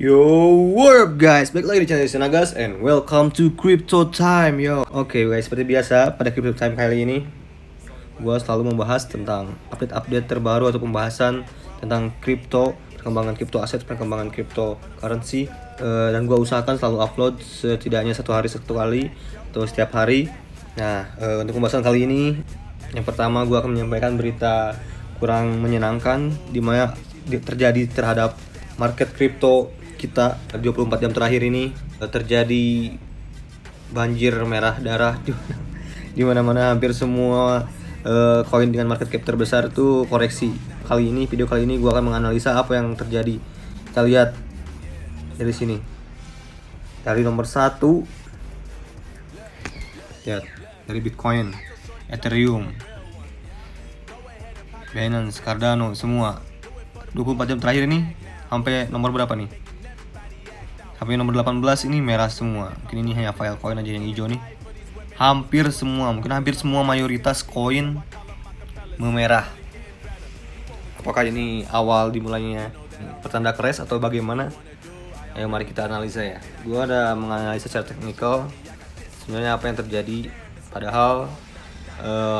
Yo, what up guys? Balik lagi di channel Sinagas and welcome to Crypto Time yo. Oke guys, seperti biasa pada Crypto Time kali ini gua selalu membahas tentang update-update terbaru atau pembahasan tentang kripto, perkembangan kripto aset, perkembangan kripto currency, dan gua usahakan selalu upload setidaknya satu kali atau setiap hari. Nah, untuk pembahasan kali ini yang pertama gua akan menyampaikan berita kurang menyenangkan di mana terjadi terhadap market kripto kita 24 jam terakhir ini. Terjadi banjir merah darah di mana-mana. Hampir semua koin dengan market cap terbesar itu koreksi. Video kali ini gue akan menganalisa apa yang terjadi. Kita lihat dari sini. Dari nomor 1 lihat dari Bitcoin, Ethereum, Binance, Cardano, semua 24 jam terakhir ini sampai nomor berapa nih? Sampai nomor 18 ini merah semua. Mungkin ini hanya Filecoin aja yang hijau nih. Hampir semua mayoritas koin memerah. Apakah ini awal dimulainya pertanda crash atau bagaimana? Ayo mari kita analisa ya. Gua ada menganalisa secara teknikal sebenarnya apa yang terjadi. Padahal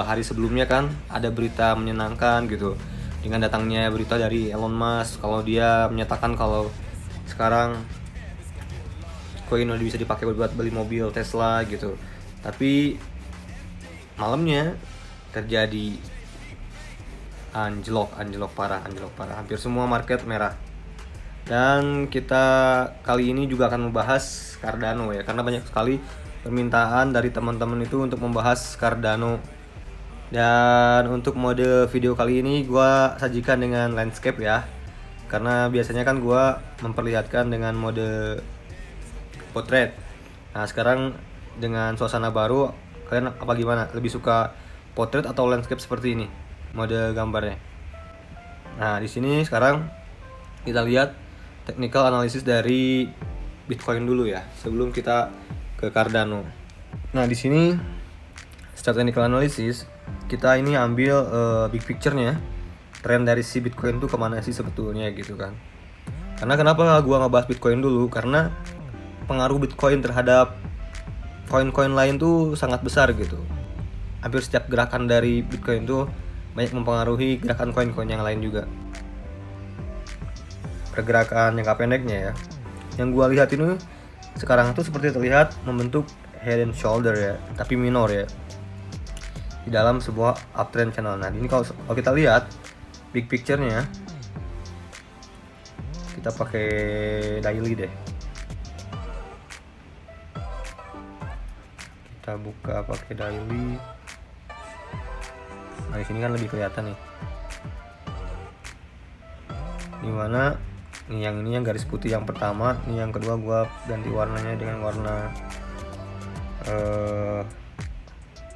hari sebelumnya kan ada berita menyenangkan gitu. Dengan datangnya berita dari Elon Musk kalau dia menyatakan kalau sekarang koin udah bisa dipakai buat beli mobil Tesla gitu. Tapi malamnya terjadi anjlok parah. Hampir semua market merah. Dan kita kali ini juga akan membahas Cardano ya, karena banyak sekali permintaan dari teman-teman itu untuk membahas Cardano. Dan untuk mode video kali ini gua sajikan dengan landscape ya. Karena biasanya kan gua memperlihatkan dengan mode portrait. Nah, sekarang dengan suasana baru, kalian apa gimana? Lebih suka portrait atau landscape seperti ini mode gambarnya? Nah, di sini sekarang kita lihat technical analysis dari Bitcoin dulu ya, sebelum kita ke Cardano. Nah, di sini secara technical analysis kita ini ambil big picture-nya, tren dari si Bitcoin tuh kemana sih sebetulnya gitu kan. Karena kenapa gua ngebahas Bitcoin dulu? Karena pengaruh Bitcoin terhadap koin-koin lain tuh sangat besar gitu. Hampir setiap gerakan dari Bitcoin tuh banyak mempengaruhi gerakan koin-koin yang lain juga. Pergerakan jangka pendeknya ya, yang gua lihat ini sekarang tuh seperti terlihat membentuk head and shoulder ya, tapi minor ya, di dalam sebuah uptrend channel. Nah, ini kalau kita lihat big picture-nya, kita pakai daily deh. Kita buka pakai daily. Nah, di sini kan lebih kelihatan nih. Dimana nih yang ini yang garis putih yang pertama, ini yang kedua gua ganti warnanya dengan warna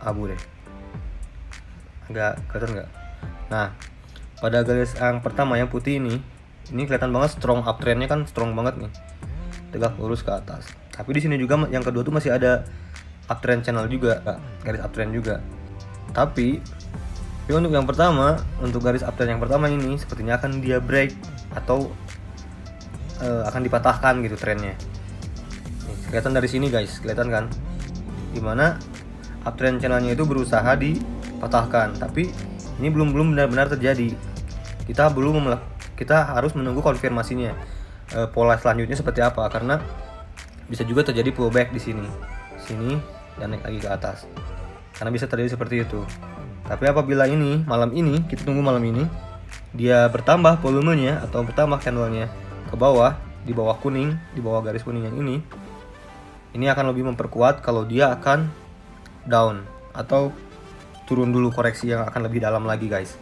abu deh. Agak kelihatan nggak? Nah, pada garis yang pertama yang putih ini kelihatan banget strong uptrendnya kan, strong banget nih, tegak lurus ke atas. Tapi di sini juga yang kedua tuh masih ada uptrend channel juga, garis uptrend juga. Tapi untuk yang pertama, untuk garis uptrend yang pertama ini sepertinya akan dia break atau akan dipatahkan gitu trennya. Nih, kelihatan dari sini guys, kelihatan kan? Dimana uptrend channelnya itu berusaha dipatahkan, tapi ini belum benar-benar terjadi. Kita harus menunggu konfirmasinya, pola selanjutnya seperti apa, karena bisa juga terjadi pullback di sini dan naik lagi ke atas, karena bisa terjadi seperti itu. Tapi apabila malam ini kita tunggu malam ini dia bertambah volumenya atau bertambah candlenya ke bawah, di bawah kuning, di bawah garis kuning yang ini akan lebih memperkuat kalau dia akan down atau turun dulu, koreksi yang akan lebih dalam lagi guys.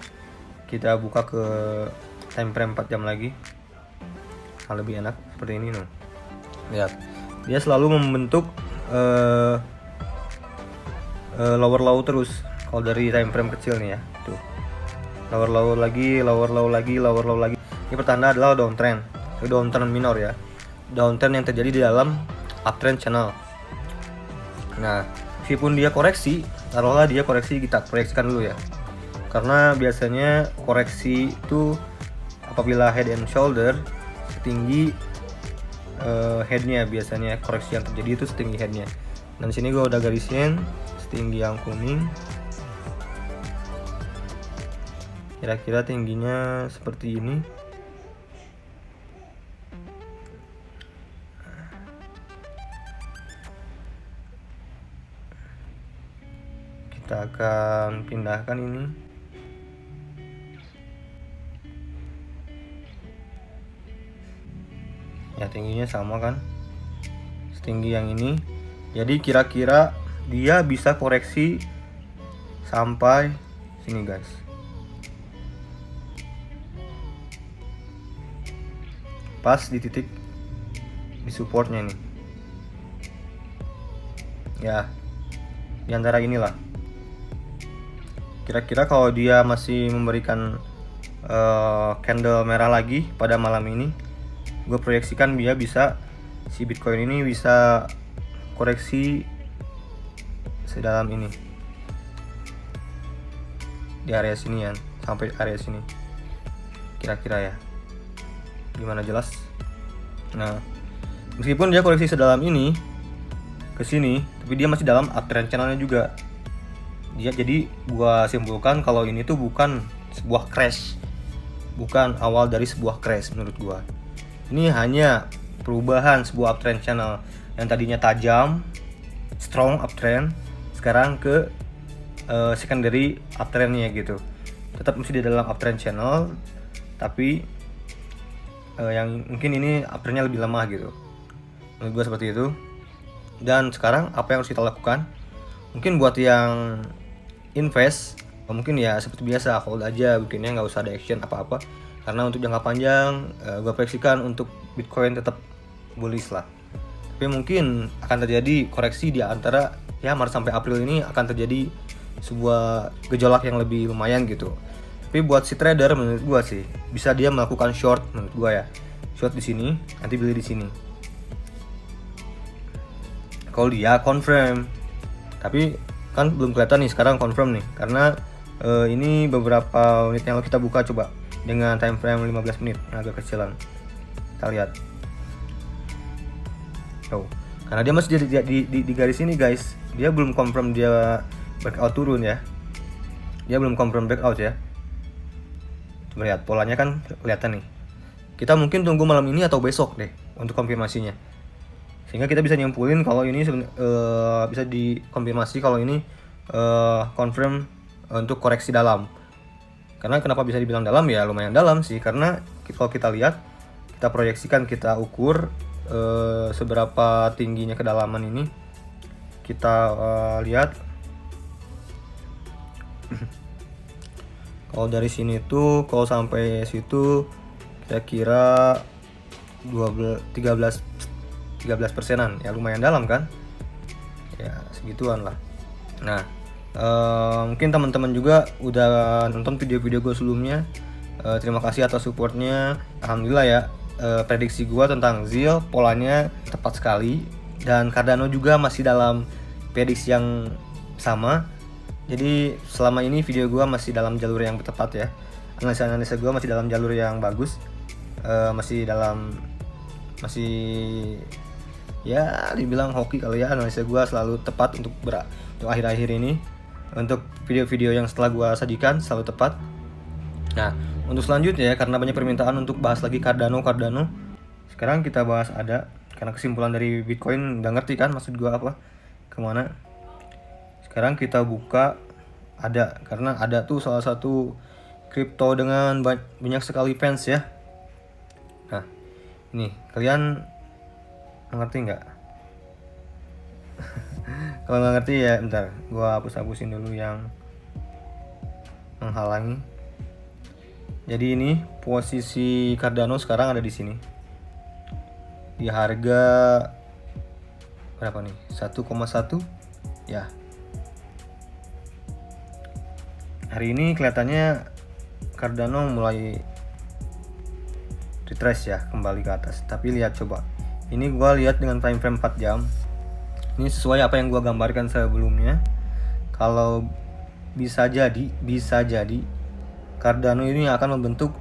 Kita buka ke time frame 4 jam lagi, lebih enak seperti ini nih. Lihat, dia selalu membentuk lower low terus kalau dari time frame kecil nih ya. Tuh. Lower low lagi. Ini pertanda adalah downtrend minor ya. Downtrend yang terjadi di dalam uptrend channel. Nah, meskipun dia koreksi, taruhlah dia koreksi, kita proyeksikan dulu ya. Karena biasanya koreksi itu apabila head and shoulder setinggi headnya, biasanya koreksi yang terjadi itu setinggi headnya. Dan sini gue udah garisin setinggi yang kuning, kira-kira tingginya seperti ini. Kita akan pindahkan ini. Ya, tingginya sama kan, setinggi yang ini. Jadi kira-kira dia bisa koreksi sampai sini guys. Pas di titik di supportnya nih. Ya, di antara inilah. Kira-kira kalau dia masih memberikan candle merah lagi pada malam ini, gue proyeksikan dia bisa, si Bitcoin ini bisa koreksi sedalam ini, di area sini ya, sampai area sini kira-kira ya. Gimana, jelas? Nah, meskipun dia koreksi sedalam ini ke sini, tapi dia masih dalam uptrend channelnya juga. Jadi gua simpulkan kalau ini tuh bukan sebuah crash, bukan awal dari sebuah crash menurut gua. Ini hanya perubahan sebuah uptrend channel yang tadinya tajam, strong uptrend, sekarang ke secondary uptrendnya gitu. Tetap masih di dalam uptrend channel, tapi yang mungkin ini uptrendnya lebih lemah gitu. Menurut gua seperti itu. Dan sekarang apa yang harus kita lakukan? Mungkin buat yang invest, mungkin ya seperti biasa, hold aja, bikinnya nggak usah ada action apa-apa, karena untuk jangka panjang gue proyeksikan untuk Bitcoin tetap bullish lah. Tapi mungkin akan terjadi koreksi di antara ya Maret sampai April ini, akan terjadi sebuah gejolak yang lebih lumayan gitu. Tapi buat si trader menurut gue sih bisa dia melakukan short, menurut gue ya, short di sini, nanti beli di sini. Kalau dia confirm, tapi kan belum kelihatan nih sekarang confirm nih, karena ini beberapa unit yang kita buka coba dengan time frame 15 menit yang agak kecilan. Kita lihat. Karena dia masih di garis ini guys, dia belum confirm dia breakout turun ya. Dia belum confirm breakout ya. Coba lihat polanya kan kelihatan nih. Kita mungkin tunggu malam ini atau besok deh untuk konfirmasinya. Sehingga kita bisa nyimpulin kalau ini bisa dikonfirmasi kalau ini confirm untuk koreksi dalam. Karena kenapa bisa dibilang dalam ya, lumayan dalam sih, karena kalau kita lihat, kita proyeksikan, kita ukur seberapa tingginya kedalaman ini. Kita lihat kalau dari sini tuh, kalau sampai situ kira-kira 13%-an ya, lumayan dalam kan ya, segituan lah. Nah, mungkin teman-teman juga udah nonton video-video gue sebelumnya, terima kasih atas supportnya. Alhamdulillah ya, prediksi gue tentang ZIL polanya tepat sekali, dan Cardano juga masih dalam prediksi yang sama. Jadi selama ini video gue masih dalam jalur yang tepat ya, analisa gue masih dalam jalur yang bagus, masih ya dibilang hoki kali ya, analisa gue selalu tepat untuk akhir-akhir ini. Untuk video-video yang setelah gue sajikan selalu tepat. Nah, untuk selanjutnya ya, karena banyak permintaan untuk bahas lagi Cardano, sekarang kita bahas ADA, karena kesimpulan dari Bitcoin udah ngerti kan maksud gue apa, kemana. Sekarang kita buka ADA, karena ADA tuh salah satu kripto dengan banyak sekali fans ya. Nah, ini kalian mengerti nggak? Kalau nggak ngerti ya bentar, gua hapus-hapusin dulu yang menghalangi. Jadi ini posisi Cardano sekarang ada di sini, di harga berapa nih, 1,1 ya. Hari ini kelihatannya Cardano mulai retrace ya, kembali ke atas. Tapi lihat coba, ini gua lihat dengan time frame 4 jam. Ini sesuai apa yang gua gambarkan sebelumnya. Kalau bisa jadi Cardano ini akan membentuk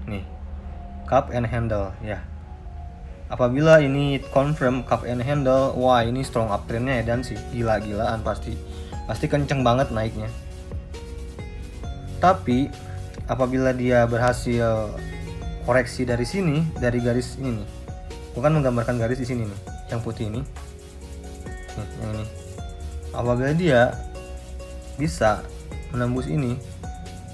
nih cup and handle ya. Apabila ini confirm cup and handle, wah ini strong uptrendnya Edan sih, gila-gilaan pasti kenceng banget naiknya. Tapi apabila dia berhasil koreksi dari sini, dari garis ini nih, gua kan menggambarkan garis di sini nih, yang putih ini, nih, yang ini. Apabila dia bisa menembus ini,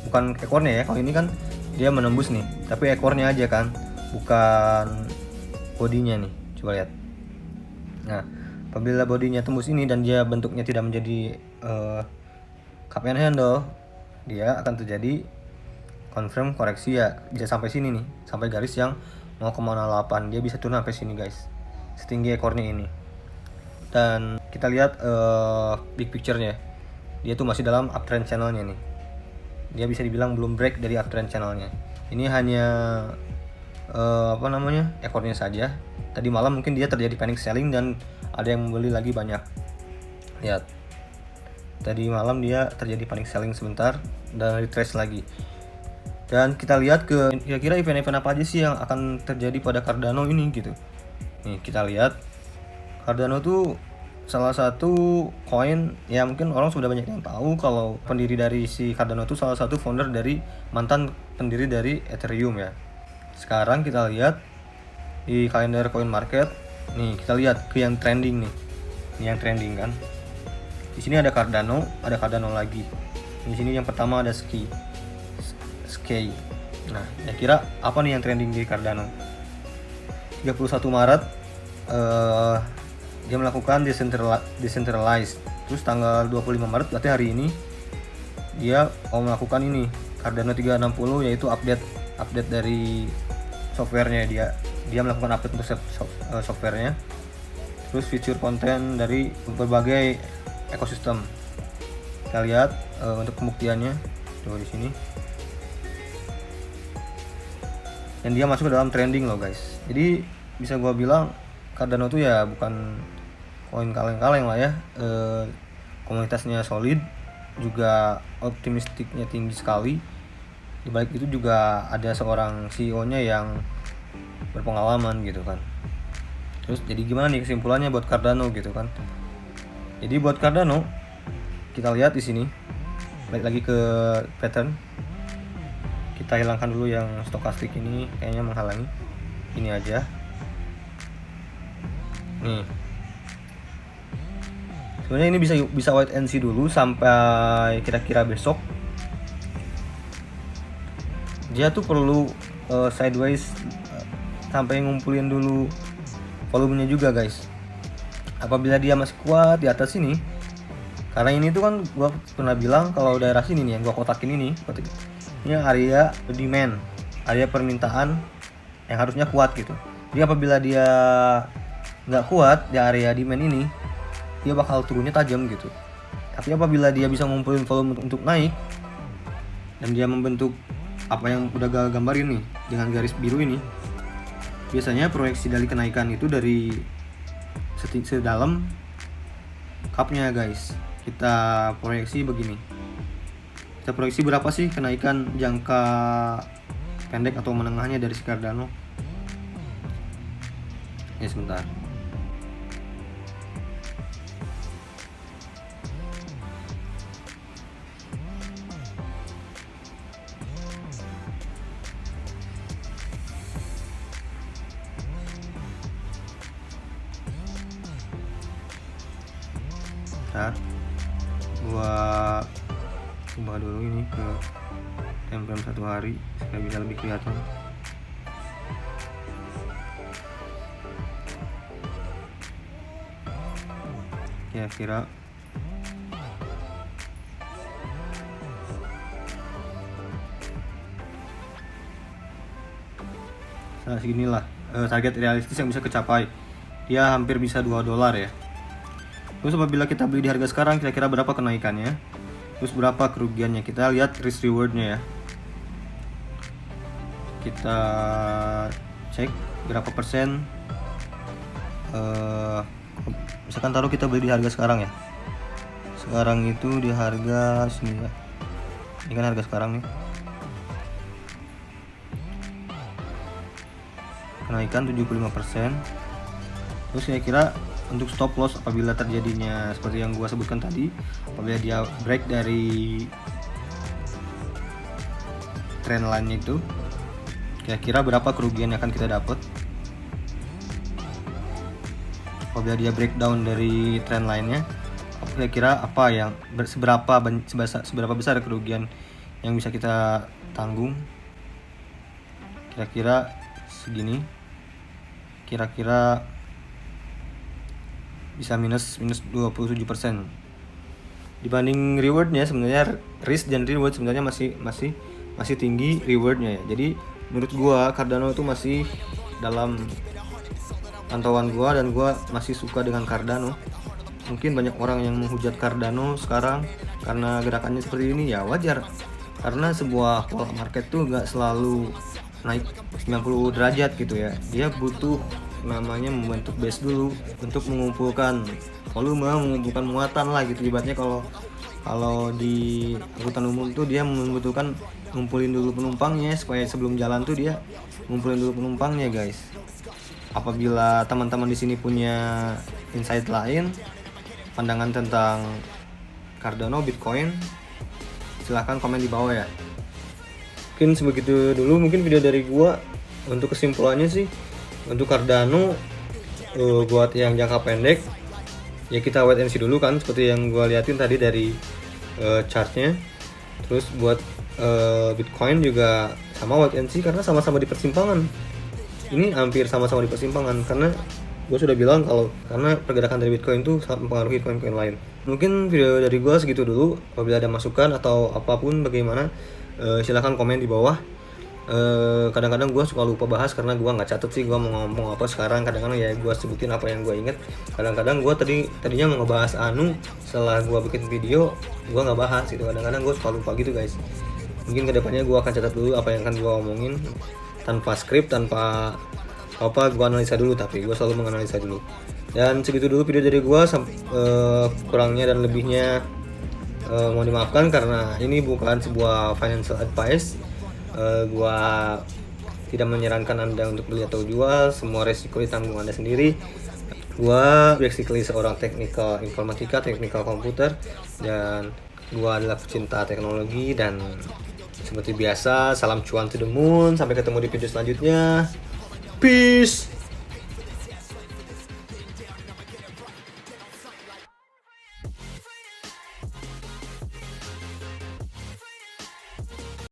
bukan ekornya ya, kalau ini kan dia menembus nih, tapi ekornya aja kan, bukan bodinya nih, coba lihat. Nah, apabila bodinya tembus ini dan dia bentuknya tidak menjadi cup and handle, dia akan terjadi confirm koreksi ya, bisa sampai sini nih, sampai garis yang 0,08. Dia bisa turun sampai sini guys, setinggi ekornya ini. Dan kita lihat big picture-nya, dia tuh masih dalam uptrend channelnya nih. Dia bisa dibilang belum break dari uptrend channelnya. Ini hanya ekornya saja. Tadi malam mungkin dia terjadi panic selling dan ada yang membeli lagi banyak. Lihat, tadi malam dia terjadi panic selling sebentar dan retrace lagi. Dan kita lihat ke kira-kira event-event apa aja sih yang akan terjadi pada Cardano ini gitu. Nih kita lihat, Cardano tuh salah satu koin ya, mungkin orang sudah banyak yang tahu kalau pendiri dari si Cardano itu salah satu founder dari mantan pendiri dari Ethereum ya. Sekarang kita lihat di kalender coin market. Nih kita lihat ke yang trending nih. Ini yang trending kan. Di sini ada Cardano lagi. Di sini yang pertama ada Sky. Nah, kira apa nih yang trending di Cardano? 31 Maret dia melakukan decentralized. Terus tanggal 25 Maret berarti hari ini dia mau melakukan ini Cardano 360, yaitu update dari softwarenya. Dia melakukan update untuk softwarenya, terus feature konten dari berbagai ekosistem. Kita lihat untuk pembuktiannya coba di sini, dan dia masuk ke dalam trending loh guys. Jadi bisa gua bilang Cardano tuh ya bukan koin kaleng-kaleng lah ya. Komunitasnya solid, juga optimistiknya tinggi sekali. Di balik itu juga ada seorang CEO-nya yang berpengalaman gitu kan. Terus jadi gimana nih kesimpulannya buat Cardano gitu kan? Jadi buat Cardano kita lihat di sini, balik lagi ke pattern. Kita hilangkan dulu yang stokastik ini, kayaknya menghalangi. Ini aja. Nih. Sebenarnya ini bisa wait and see dulu sampai kira-kira besok. Dia tuh perlu sideways sampai ngumpulin dulu volumenya juga guys. Apabila dia masih kuat di atas sini, karena ini tuh kan gua pernah bilang kalau daerah sini nih yang gua kotakin ini area demand, area permintaan yang harusnya kuat gitu. Jadi apabila dia nggak kuat di area demand ini, dia bakal turunnya tajam gitu. Tapi apabila dia bisa ngumpulin volume untuk naik dan dia membentuk apa yang udah gue gambarin nih dengan garis biru ini, biasanya proyeksi dari kenaikan itu dari sedalam cupnya guys. Kita proyeksi begini, kita proyeksi berapa sih kenaikan jangka pendek atau menengahnya dari si Cardano. Ya sebentar. Gua ubah dulu ini ke time frame 1 hari supaya bisa lebih kelihatan. Kira-kira seginilah target realistis yang bisa kecapai. Dia hampir bisa $2 ya. Terus apabila kita beli di harga sekarang, kira-kira berapa kenaikannya? Terus berapa kerugiannya? Kita lihat risk rewardnya ya. Kita cek berapa persen. Misalkan taruh kita beli di harga sekarang ya. Sekarang itu di harga sini ya. Ini kan harga sekarang nih. kenaikan 75%. Terus kira-kira untuk stop loss apabila terjadinya seperti yang gua sebutkan tadi, apabila dia break dari trend line itu, kira-kira berapa kerugian yang akan kita dapat. Apabila dia breakdown dari trend line-nya, kira-kira apa yang seberapa besar kerugian yang bisa kita tanggung. Kira-kira segini, kira-kira bisa minus 27%. Dibanding rewardnya, sebenarnya risk dan reward sebenarnya masih tinggi rewardnya ya. Jadi menurut gua Cardano itu masih dalam pantauan gua, dan gua masih suka dengan Cardano. Mungkin banyak orang yang menghujat Cardano sekarang karena gerakannya seperti ini, ya wajar, karena sebuah pola market tuh nggak selalu naik 90 derajat gitu ya. Dia butuh namanya membentuk base dulu untuk mengumpulkan volume, mengumpulkan muatan lah gitu. Ibaratnya kalau di angkutan umum tuh dia membutuhkan ngumpulin dulu penumpangnya, supaya sebelum jalan tuh dia ngumpulin dulu penumpangnya, guys. Apabila teman-teman di sini punya insight lain, pandangan tentang Cardano, Bitcoin, silahkan komen di bawah ya. Mungkin sebegitu dulu mungkin video dari gua. Untuk kesimpulannya sih, untuk Cardano buat yang jangka pendek ya kita wait and see dulu kan, seperti yang gua liatin tadi dari chartnya. Terus buat Bitcoin juga sama wait and see, karena sama-sama di persimpangan. Ini hampir sama-sama di persimpangan, karena gue sudah bilang karena pergerakan dari Bitcoin itu sangat mempengaruhi koin-koin lain. Mungkin video dari gue segitu dulu. Apabila ada masukan atau apapun bagaimana, silahkan komen di bawah. Kadang-kadang gue suka lupa bahas karena gue nggak catat sih gue mau ngomong apa sekarang. Kadang-kadang ya gue sebutin apa yang gue inget. Kadang-kadang gue tadinya mau ngebahas setelah gue bikin video gue nggak bahas gitu. Kadang-kadang gue suka lupa gitu, guys. Mungkin kedepannya gue akan catat dulu apa yang akan gue omongin, tanpa skrip, tanpa apa, gue analisa dulu, tapi gue selalu menganalisa dulu. Dan segitu dulu video dari gue. Kurangnya dan lebihnya mohon dimaafkan, karena ini bukan sebuah financial advice. Gue tidak menyarankan Anda untuk beli atau jual, semua resiko ditanggung Anda sendiri. Gue basically seorang teknikal informatika, teknikal komputer, dan gue adalah pecinta teknologi. Dan seperti biasa, salam cuan to the moon. Sampai ketemu di video selanjutnya. Peace.